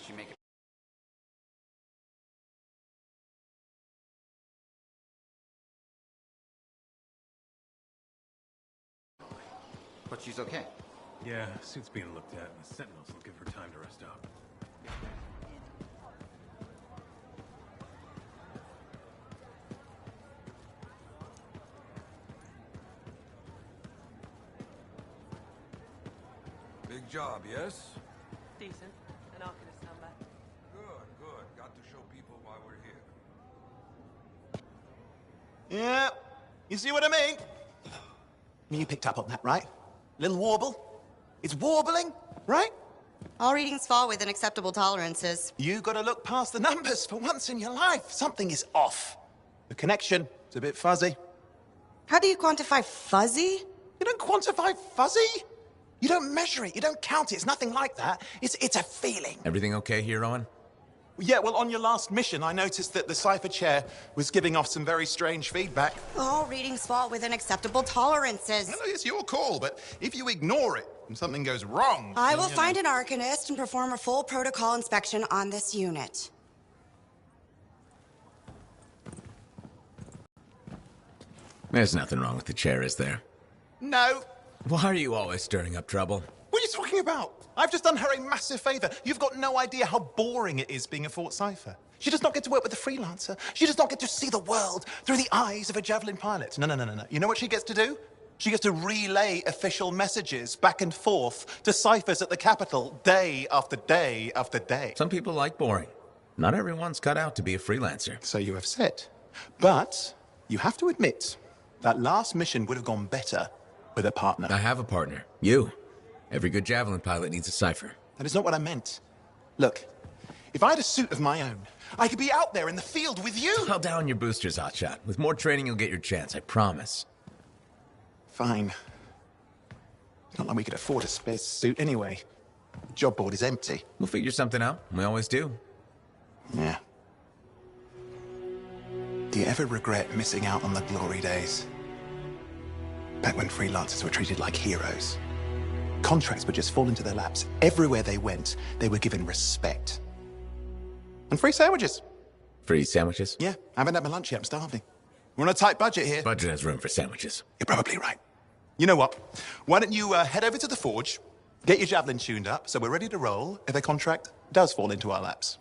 she make it? But she's okay. Yeah, suit's being looked at, and the Sentinels will give her time to rest up. Big job, yes? Decent. An Arcanist number. Good, good. Got to show people why we're here. Yeah, you see what I mean? You picked up on that, right? Little warble? It's warbling, right? All readings fall within acceptable tolerances. You gotta look past the numbers for once in your life. Something is off. The connection is a bit fuzzy. How do you quantify fuzzy? You don't quantify fuzzy? You don't measure it, you don't count it, it's nothing like that. It's a feeling. Everything okay here, Owen? Yeah, well, on your last mission, I noticed that the Cypher Chair was giving off some very strange feedback. All readings fall within acceptable tolerances. No, it's your call, but if you ignore it and something goes wrong... I will find an Arcanist and perform a full protocol inspection on this unit. There's nothing wrong with the chair, is there? No. Why are you always stirring up trouble? What are you talking about? I've just done her a massive favor. You've got no idea how boring it is being a Fort Cypher. She does not get to work with a freelancer. She does not get to see the world through the eyes of a Javelin pilot. No. You know what she gets to do? She gets to relay official messages back and forth to ciphers at the Capitol day after day after day. Some people like boring. Not everyone's cut out to be a freelancer. So you have said. But you have to admit, that last mission would have gone better with a partner. I have a partner. You. Every good Javelin pilot needs a cipher. That is not what I meant. Look, if I had a suit of my own, I could be out there in the field with you. I'll down your boosters, Hotshot. With more training, you'll get your chance, I promise. Fine. It's not like we could afford a spare suit anyway. The job board is empty. We'll figure something out. We always do. Yeah. Do you ever regret missing out on the glory days? Back when freelancers were treated like heroes. Contracts would just fall into their laps. Everywhere they went, they were given respect. And free sandwiches. Free sandwiches? Yeah, I haven't had my lunch yet. I'm starving. We're on a tight budget here. Budget has room for sandwiches. You're probably right. You know what? Why don't you head over to the forge, get your Javelin tuned up, so we're ready to roll if a contract does fall into our laps.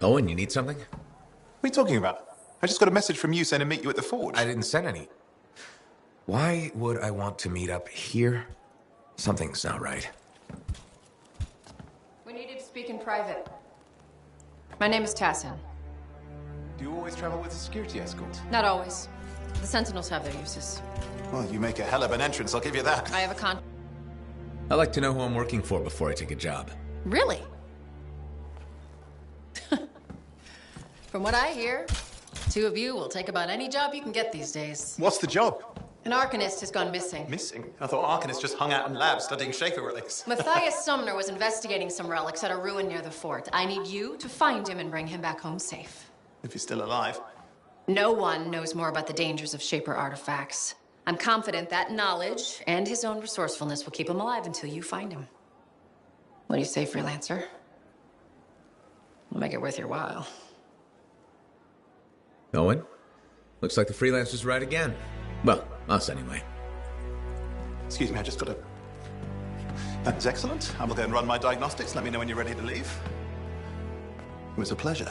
Owen, you need something? What are you talking about? I just got a message from you saying to meet you at the forge. I didn't send any. Why would I want to meet up here? Something's not right. We needed to speak in private. My name is Tassin. Do you always travel with a security escort? Not always. The Sentinels have their uses. Well, you make a hell of an entrance, I'll give you that. I have a con... I like to know who I'm working for before I take a job. Really? From what I hear, two of you will take about any job you can get these days. What's the job? An Arcanist has gone missing. Missing? I thought Arcanists just hung out in labs studying Shaper relics. Matthias Sumner was investigating some relics at a ruin near the fort. I need you to find him and bring him back home safe. If he's still alive. No one knows more about the dangers of Shaper artifacts. I'm confident that knowledge and his own resourcefulness will keep him alive until you find him. What do you say, freelancer? We'll make it worth your while. Owen? Looks like the freelancer's right again. Well, us anyway. Excuse me, I just got a... That is excellent. I will go and run my diagnostics. Let me know when you're ready to leave. It was a pleasure.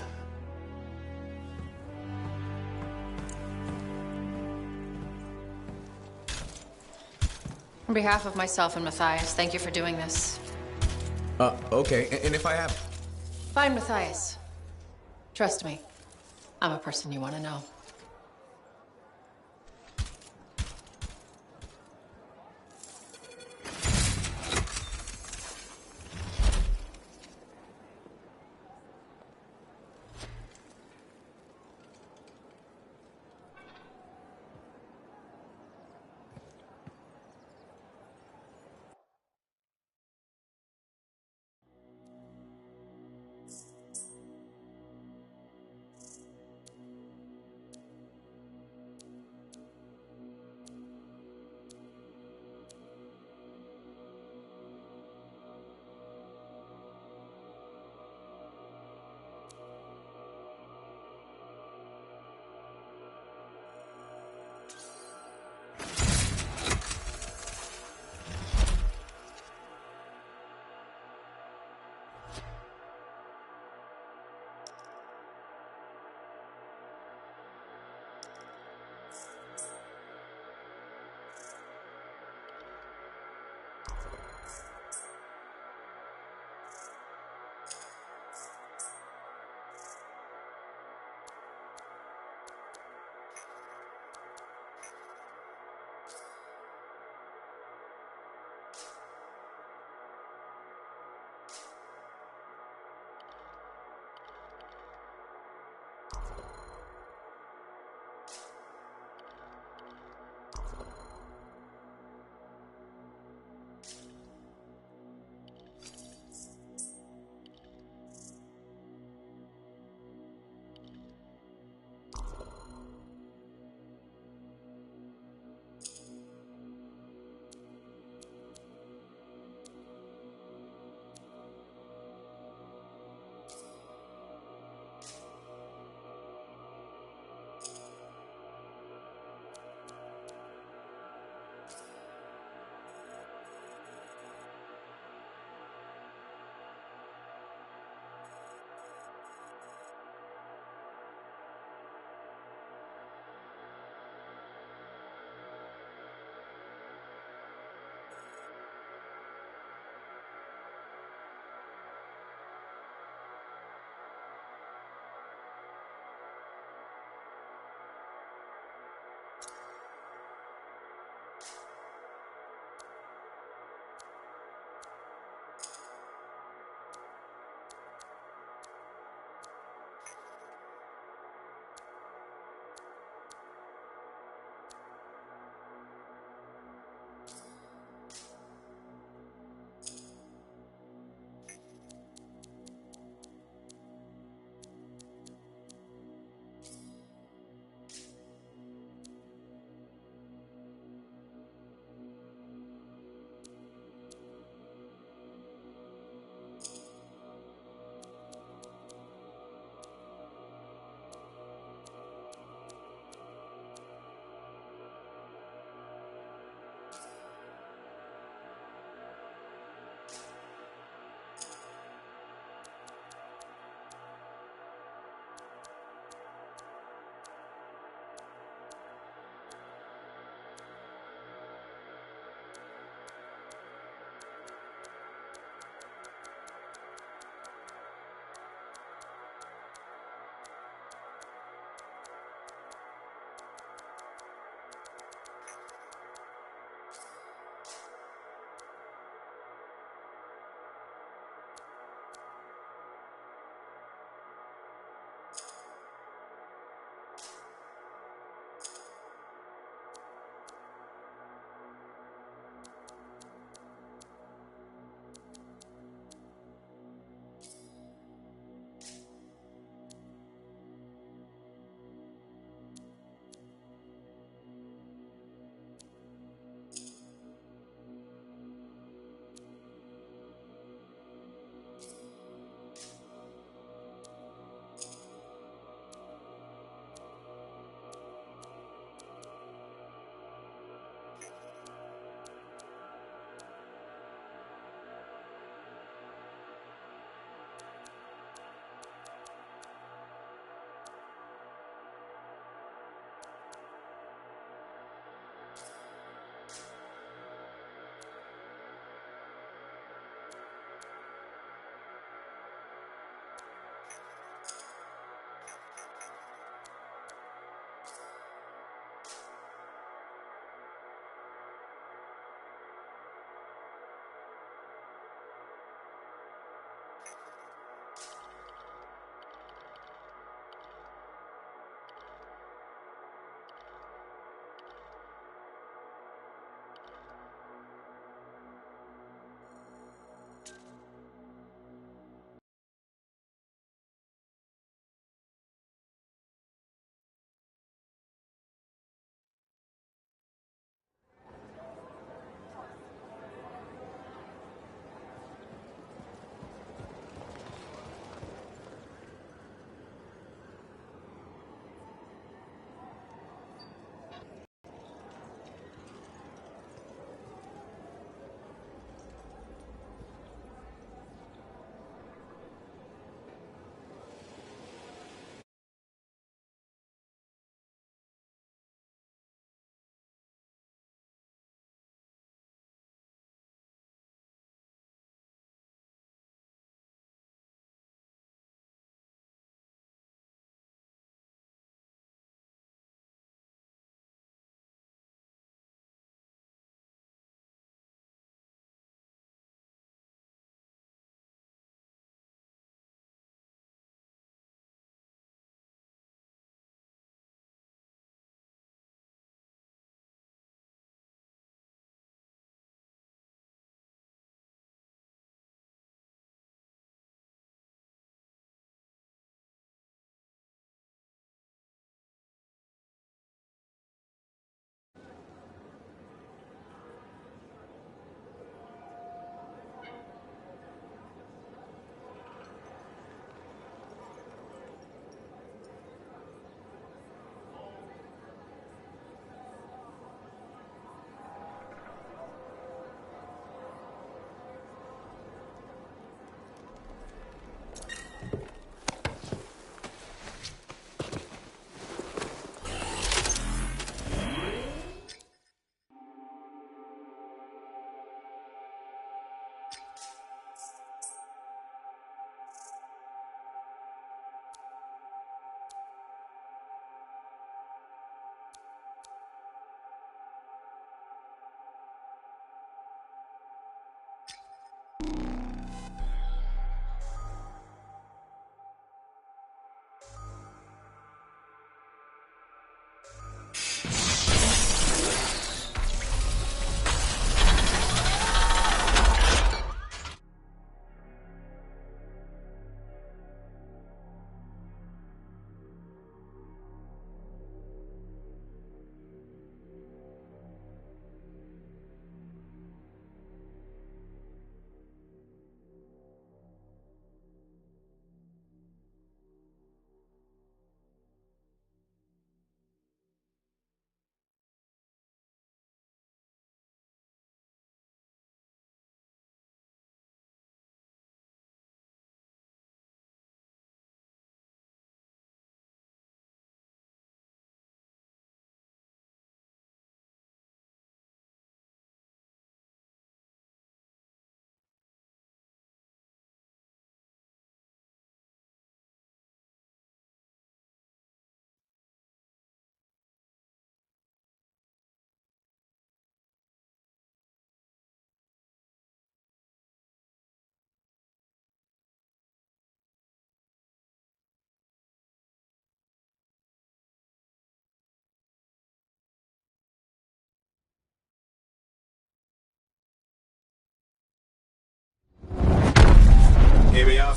On behalf of myself and Matthias, thank you for doing this. Okay, and if I have Find Matthias. Trust me, I'm a person you want to know.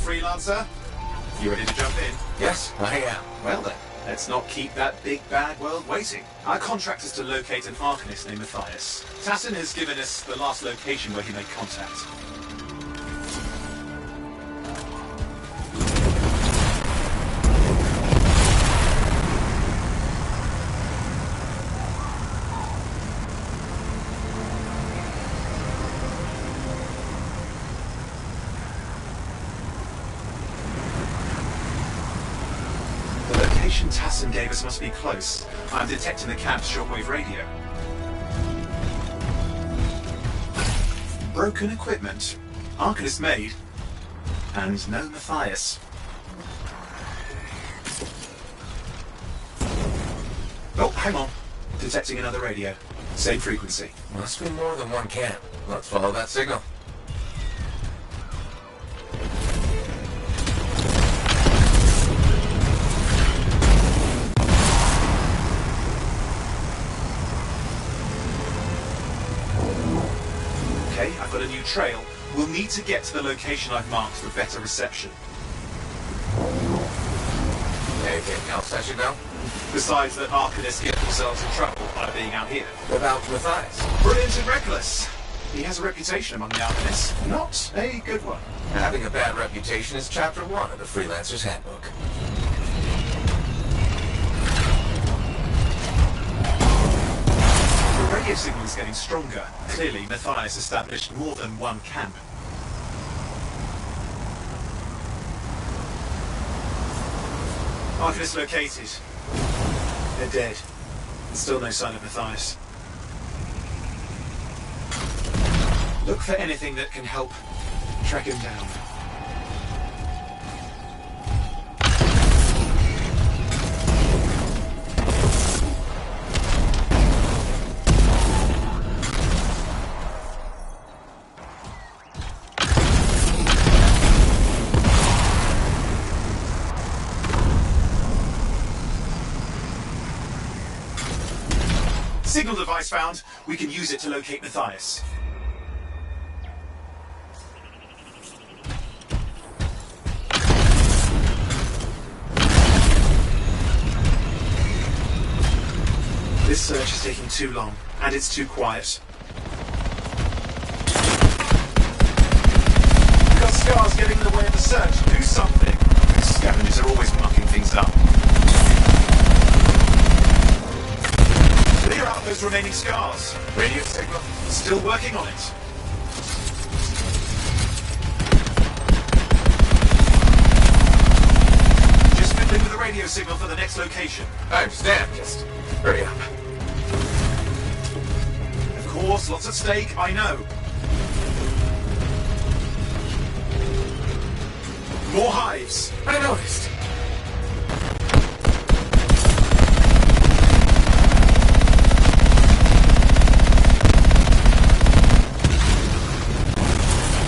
freelancer? You ready to jump in? Yes, I am. Well then, let's not keep that big bad world waiting. Our contract is to locate an Arcanist named Matthias. Tassin has given us the last location where he made contact. Tassin gave us must be close. I'm detecting the camp's shortwave radio. Broken equipment. Arcanist made. And no Matthias. Oh, hang on. Detecting another radio. Same frequency. Must be more than one camp. Let's follow that signal. I've got a new trail. We'll need to get to the location I've marked for better reception. Anything else I should know? Besides that Arcanists get themselves in trouble by being out here. Without Matthias. Brilliant and reckless. He has a reputation among the Arcanists. Not a good one. Having a bad reputation is chapter 1 of the Freelancer's Handbook. The radio signal is getting stronger. Clearly, Matthias established more than one camp. Arcanist located. They're dead. There's still no sign of Matthias. Look for anything that can help track him down. Signal device found. We can use it to locate Matthias. This search is taking too long, and it's too quiet. We've got scars getting in the way of the search. Do something. These scavengers are always mucking things up. Clear out those remaining scars. Radio signal. Still working on it. Just fiddling with the radio signal for the next location. I understand. Just hurry up. Of course, lots at stake, I know. More hives. I noticed.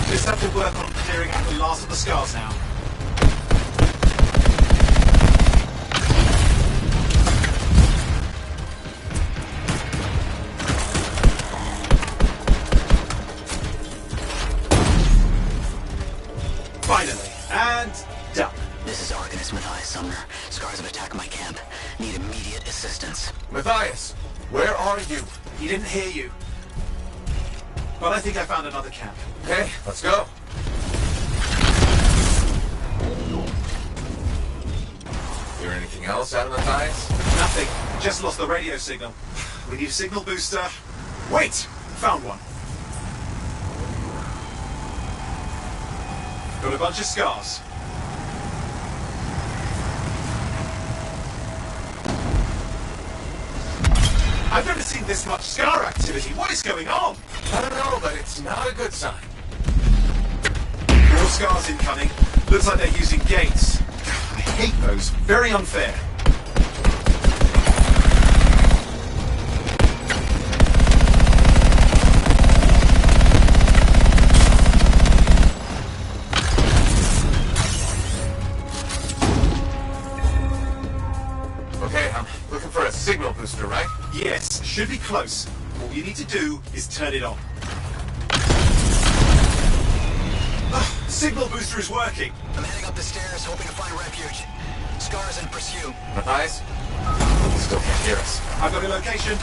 Just have to work on clearing out the last of the scars now. Finally. And done. This is Arcanist Matthias Sumner. Scars have attacked my camp. Need immediate assistance. Matthias, where are you? He didn't hear you. But I think I found another camp. Okay, let's go. Hear anything else out of Matthias? Nothing. Just lost the radio signal. We need a signal booster. Wait! Found one. Got a bunch of scars. I've never seen this much scar activity. What is going on? I don't know, but it's not a good sign. More scars incoming. Looks like they're using gates. I hate those. Very unfair. Okay, I'm looking for a signal booster, right? Yes, should be close. All you need to do is turn it on. Signal booster is working. I'm heading up the stairs, hoping to find refuge. Scar's in pursuit. Matthias? He still can't hear us. I've got a location.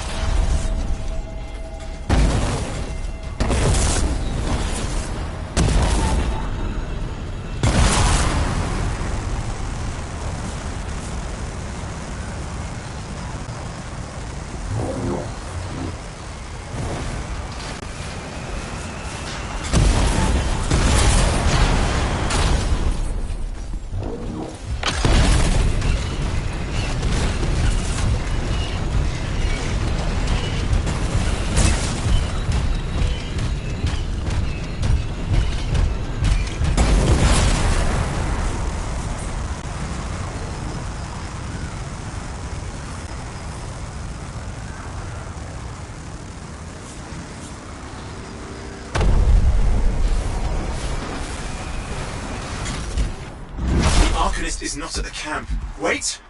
Is not at the camp. Wait!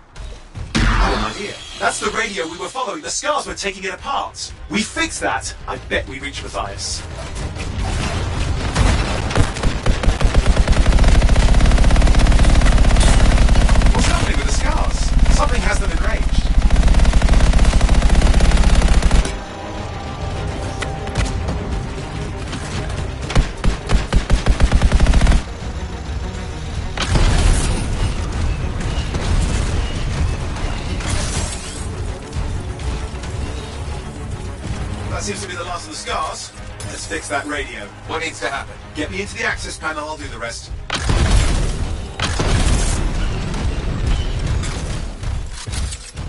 I have an idea. That's the radio we were following. The scars were taking it apart. We fix that. I bet we reach Matthias. What's happening with the scars? Something has them enraged. That seems to be the last of the scars. Let's fix that radio. What needs to happen? Get me into the access panel, I'll do the rest.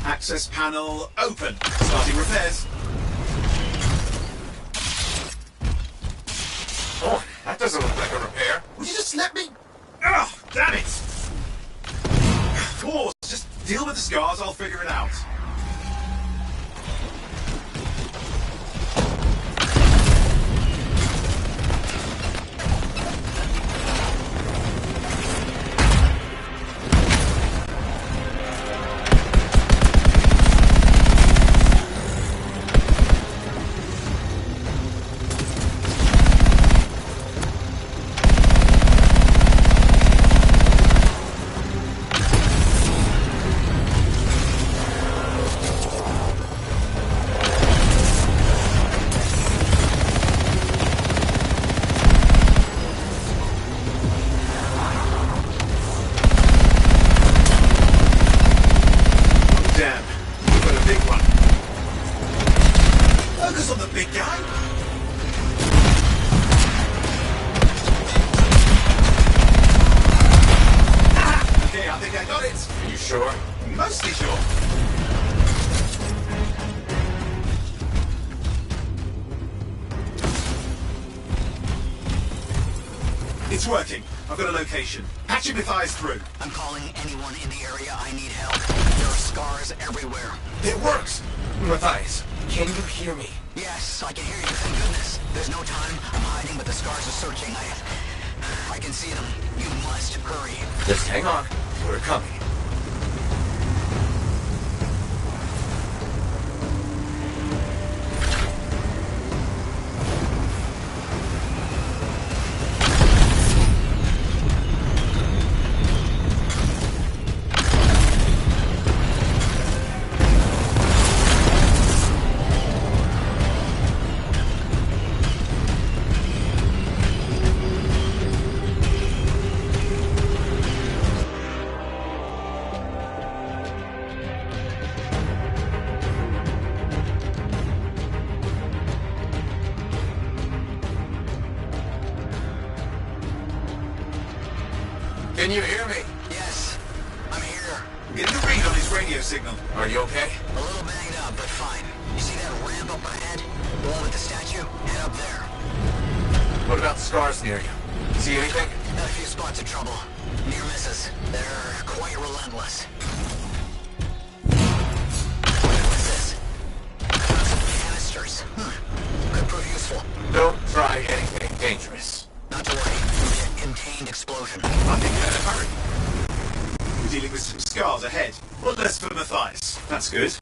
Access panel open. Starting repairs. Oh, that doesn't look like a repair. Would you just let me? Ugh, damn it! Pause. Just deal with the scars, I'll figure it out. Mostly sure. It's working. I've got a location. Patching Matthias through. I'm calling anyone in the area. I need help. There are scars everywhere. It works! Matthias, can you hear me? Yes, I can hear you. Thank goodness. There's no time. I'm hiding, but the scars are searching. I can see them. You must hurry. Just hang on. We're coming. Can you hear me? Yes, I'm here. Get the read on his radio signal. Are you okay? A little banged up, but fine. You see that ramp up ahead? The one with the statue? Head up there. What about scars near you? See anything? Got a few spots of trouble. Near misses. They're quite relentless. What's this? Found some canisters. Could prove useful. Don't try anything dangerous. Not to worry. It'll be a contained explosion. I think in a hurry. We're dealing with some scars ahead. One less for Matthias. That's good.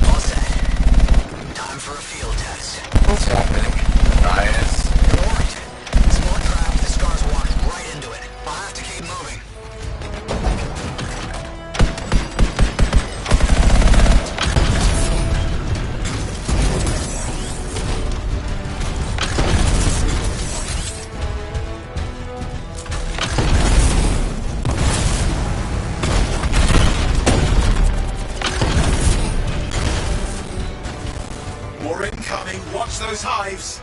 All set. Time for a field test. hives!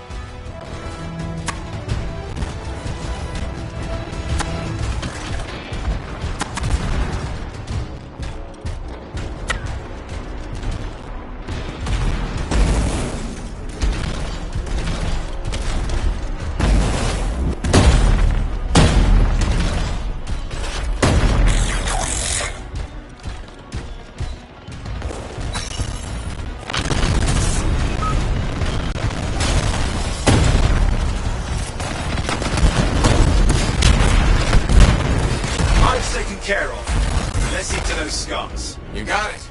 Care of. Let's eat to those scars. You got it.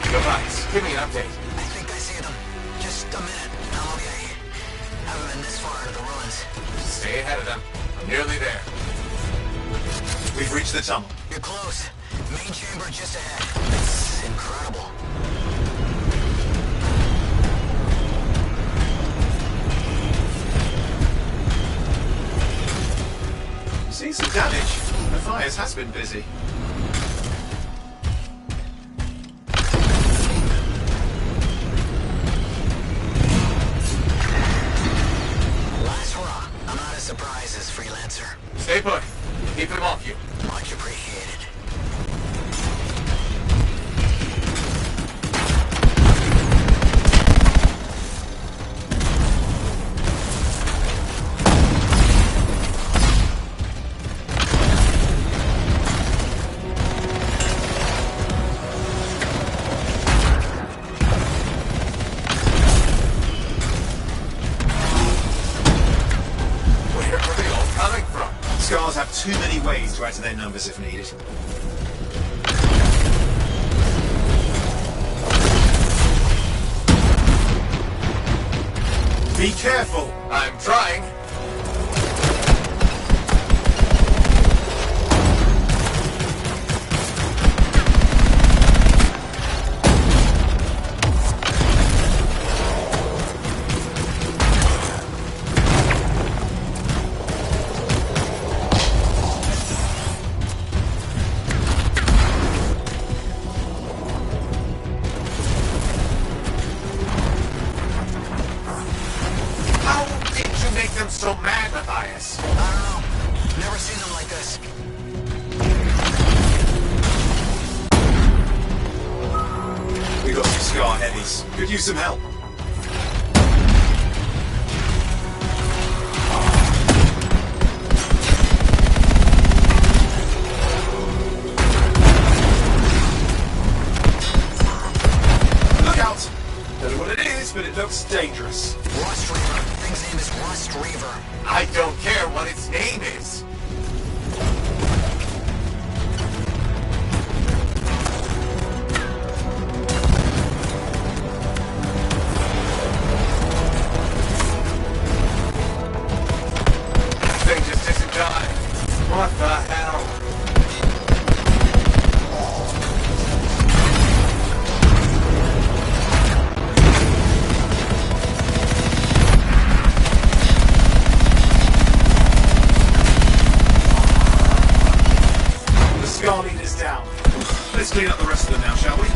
Goodbye. Give me an update. I think I see them. Just a minute. I'm okay. Haven't been this far into the ruins. Stay ahead of them. I'm nearly there. We've reached the tunnel. You're close. Main chamber just ahead. It's incredible. Seen some damage. Matthias has been busy. Last hurrah. I'm out of surprises, freelancer. Stay put. Keep them off you. Much appreciated. Scars have too many ways to add to their numbers if needed. Be careful! I'm trying. So mad, Matthias. I don't know. Never seen them like this. We got some scar heavies. Could use some help. Look out! Don't know what it is, but it looks dangerous. Rust Reaver. Thing's name is Rust Reaver. I don't care what its name is. Thing just isn't dying. What the hell? Scar leader's down. Let's clean up the rest of them now, shall we?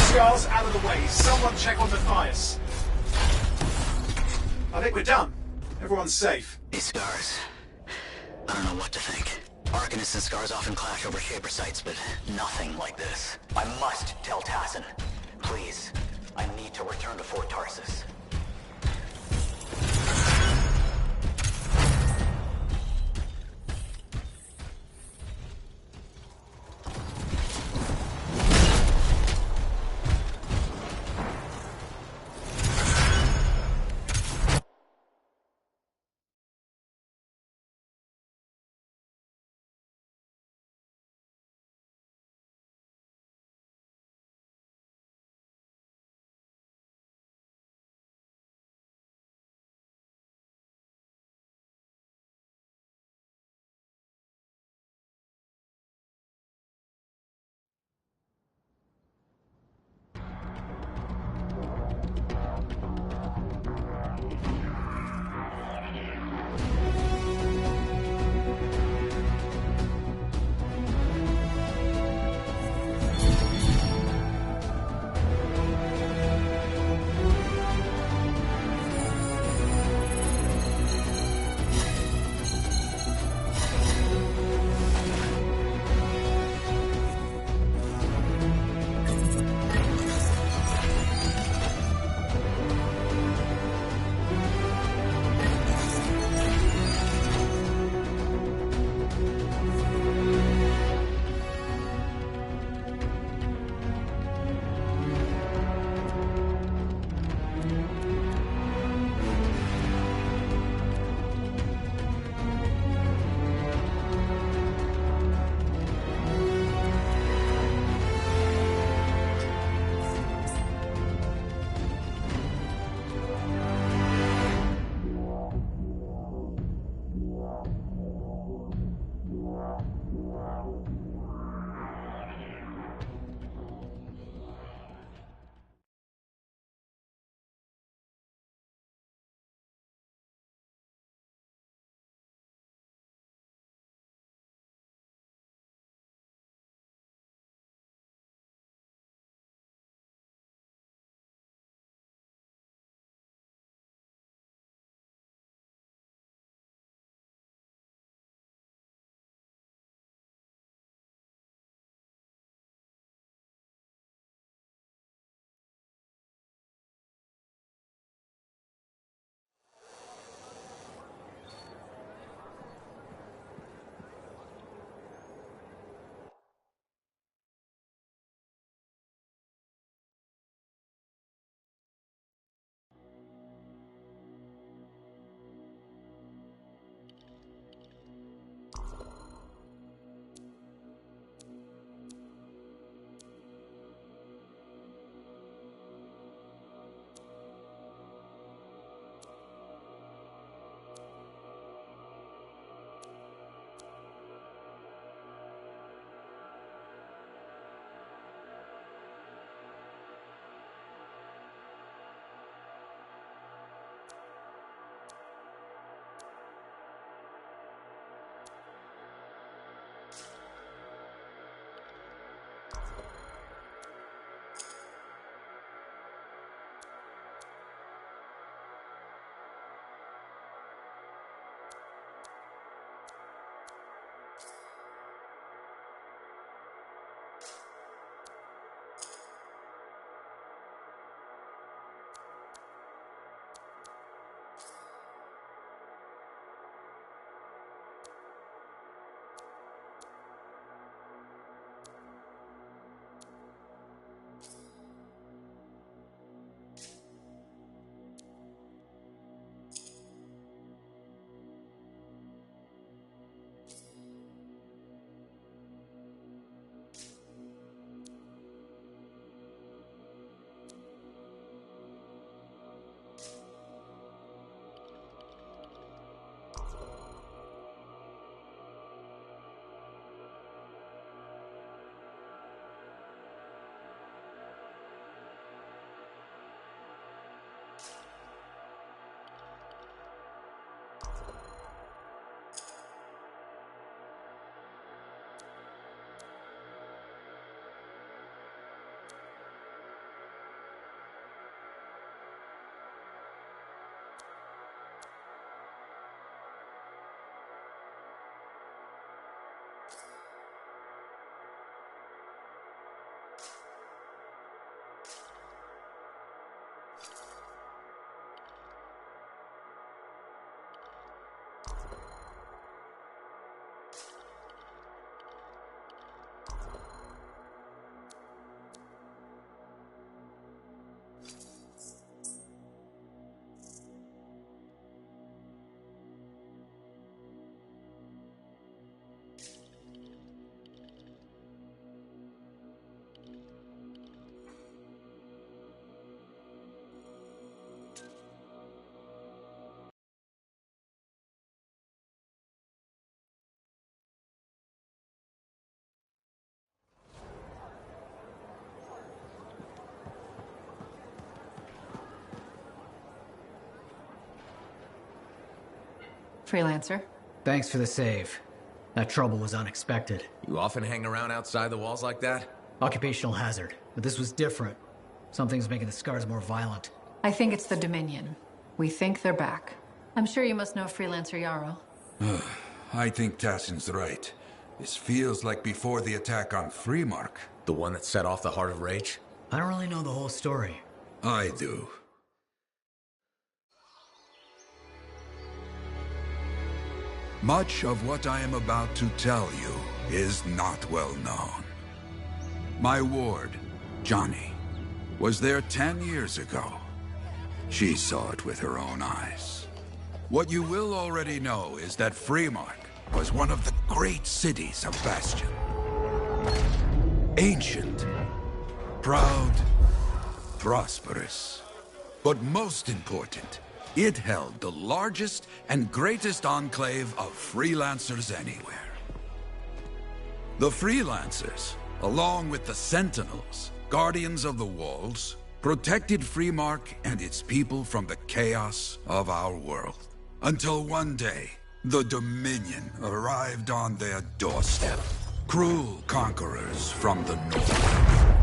Scar's out of the way. Someone check on Matthias. I think we're done. Everyone's safe. These scars. I don't know what to think. Arcanists and scars often clash over Shaper sites, but nothing like this. I must tell Tassin. Please, I need to return to Fort Tarsus. Freelancer. Thanks for the save. That trouble was unexpected. You often hang around outside the walls like that? Occupational hazard, but this was different. Something's making the scars more violent. I think it's the Dominion. We think they're back. I'm sure you must know Freelancer Yarrow. I think Tassin's right. This feels like before the attack on Freemark. The one that set off the Heart of Rage? I don't really know the whole story. I do. Much of what I am about to tell you is not well known. My ward, Johnny, was there 10 years ago. She saw it with her own eyes. What you will already know is that Freemark was one of the great cities of Bastion. Ancient, proud, prosperous. But most important, it held the largest and greatest enclave of freelancers anywhere. The freelancers, along with the Sentinels, guardians of the walls, protected Freemark and its people from the chaos of our world. Until one day, the Dominion arrived on their doorstep. Cruel conquerors from the north.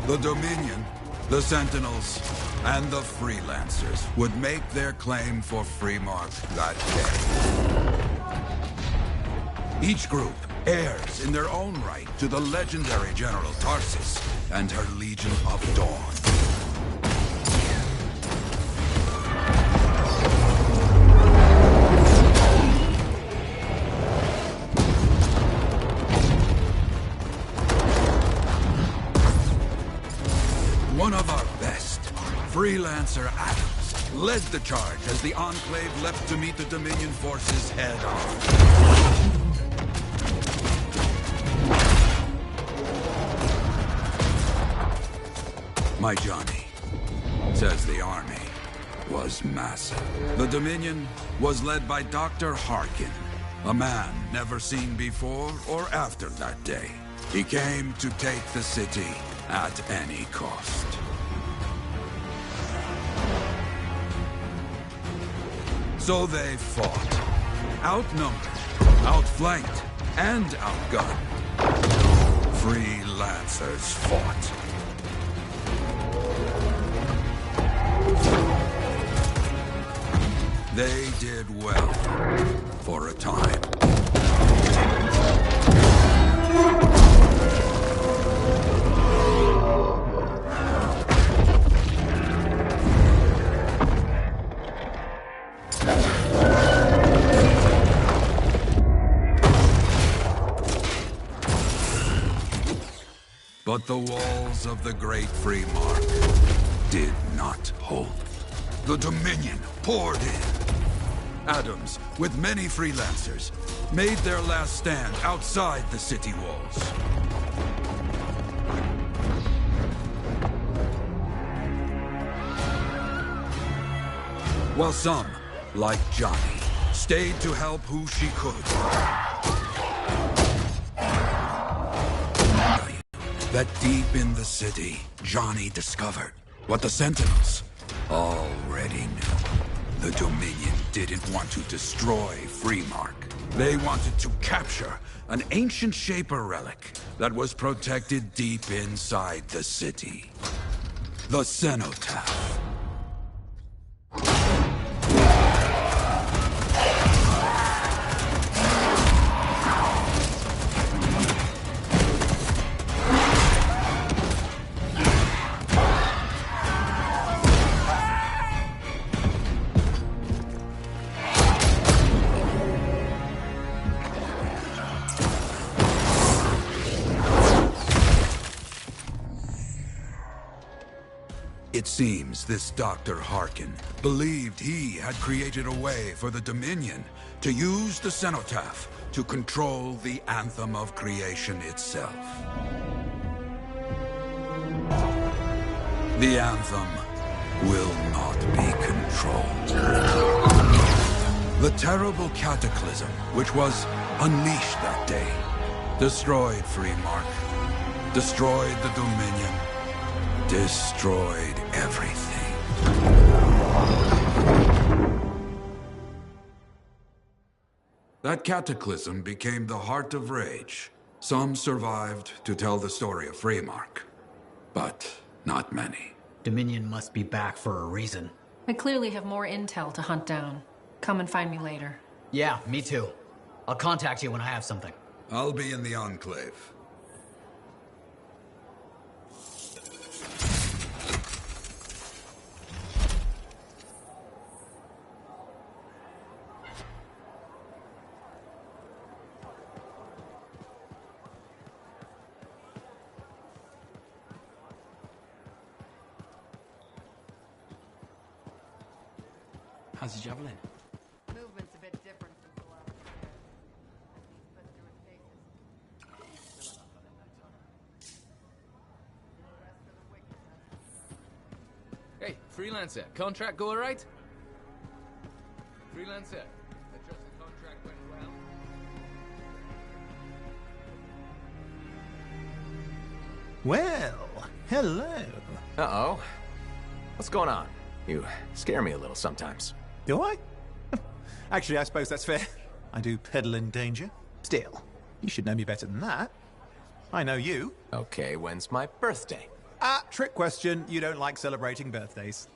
The Dominion, the Sentinels, and the Freelancers would make their claim for Freemark that day. Each group heirs in their own right to the legendary General Tarsis and her Legion of Dawn. One of our best, Freelancer Adams, led the charge as the Enclave left to meet the Dominion forces head-on. My Johnny, says the army, was massive. The Dominion was led by Dr. Harkin, a man never seen before or after that day. He came to take the city at any cost. So they fought. Outnumbered, outflanked, and outgunned. Freelancers fought. They did well for a time. But the walls of the Great Free Mark did not hold. The Dominion poured in. Adams, with many freelancers, made their last stand outside the city walls. While some, like Johnny, stayed to help who she could. That deep in the city, Johnny discovered what the Sentinels already knew. The Dominion didn't want to destroy Freemark. They wanted to capture an ancient Shaper relic that was protected deep inside the city. The Cenotaph. It seems this Dr. Harkin believed he had created a way for the Dominion to use the Cenotaph to control the Anthem of Creation itself. The Anthem will not be controlled. The terrible cataclysm which was unleashed that day destroyed Freemark, destroyed the Dominion, destroyed everything. That cataclysm became the Heart of Rage. Some survived to tell the story of Freemark, but not many. Dominion must be back for a reason. I clearly have more intel to hunt down. Come and find me later. Yeah, me too. I'll contact you when I have something. I'll be in the Enclave. How's the javelin? Movement's a bit different since the last Hey, freelancer, contract go alright? Freelancer, I trust the contract went well. Well, hello. Uh-oh. What's going on? You scare me a little sometimes. Do I? Actually, I suppose that's fair. I do peddle in danger. Still, you should know me better than that. I know you. Okay, when's my birthday? Trick question. You don't like celebrating birthdays.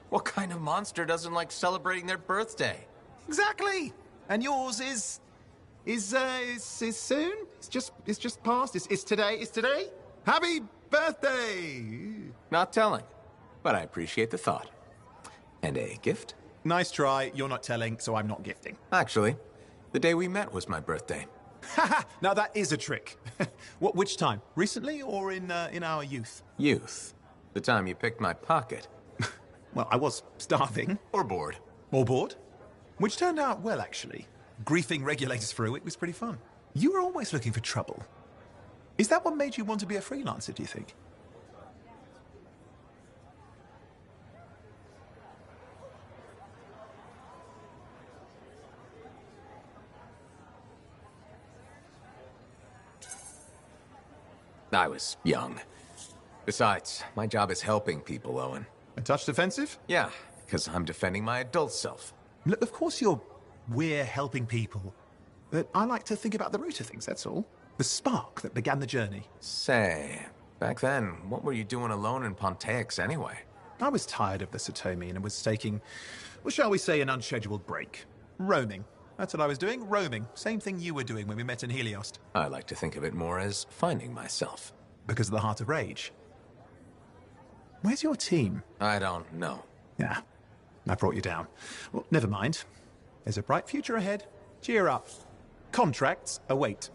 What kind of monster doesn't like celebrating their birthday? Exactly. And yours is soon? It's just past. It's today. It's today. Happy birthday! Not telling, but I appreciate the thought. And a gift? Nice try. You're not telling, so I'm not gifting. Actually, the day we met was my birthday. Haha! Now that is a trick. Which time? Recently or in our youth? Youth. The time you picked my pocket. Well, I was starving. Or bored. Or bored. Which turned out well, actually. Griefing regulators through it was pretty fun. You were always looking for trouble. Is that what made you want to be a freelancer, do you think? I was young. Besides, my job is helping people, Owen. A touch defensive? Yeah, because I'm defending my adult self. Look, of course we're helping people. But I like to think about the root of things, that's all. The spark that began the journey. Say, back then, what were you doing alone in Pontiacs anyway? I was tired of the Satomi and was taking, well, shall we say, an unscheduled break. Roaming. That's what I was doing, roaming. Same thing you were doing when we met in Heliost. I like to think of it more as finding myself. Because of the Heart of Rage. Where's your team? I don't know. Yeah, I brought you down. Well, never mind. There's a bright future ahead. Cheer up. Contracts await.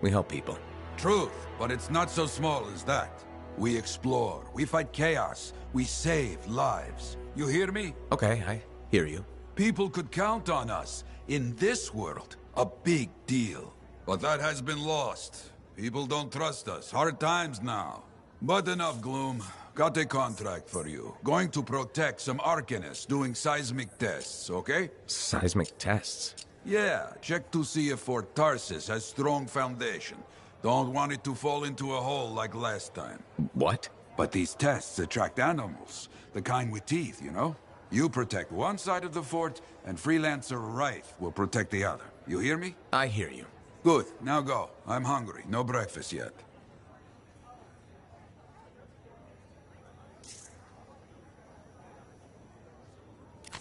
We help people. Truth, but it's not so small as that. We explore, we fight chaos, we save lives. You hear me? Okay, I hear you. People could count on us. In this world, a big deal. But that has been lost. People don't trust us. Hard times now. But enough gloom. Got a contract for you. Going to protect some Arcanists doing seismic tests, okay? Seismic tests? Yeah, check to see if Fort Tarsis has strong foundation. Don't want it to fall into a hole like last time. What? But these tests attract animals. The kind with teeth, you know? You protect one side of the fort, and Freelancer Rife will protect the other. You hear me? I hear you. Good, now go. I'm hungry. No breakfast yet.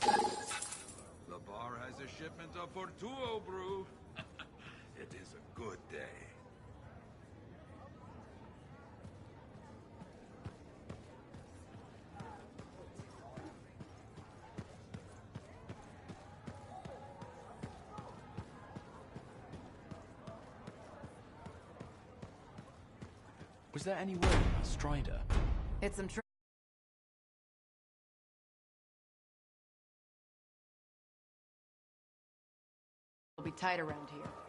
The bar has a shipment of Fortuo brew. It is a good day. Was there any word about Strider? It's some will be tight around here.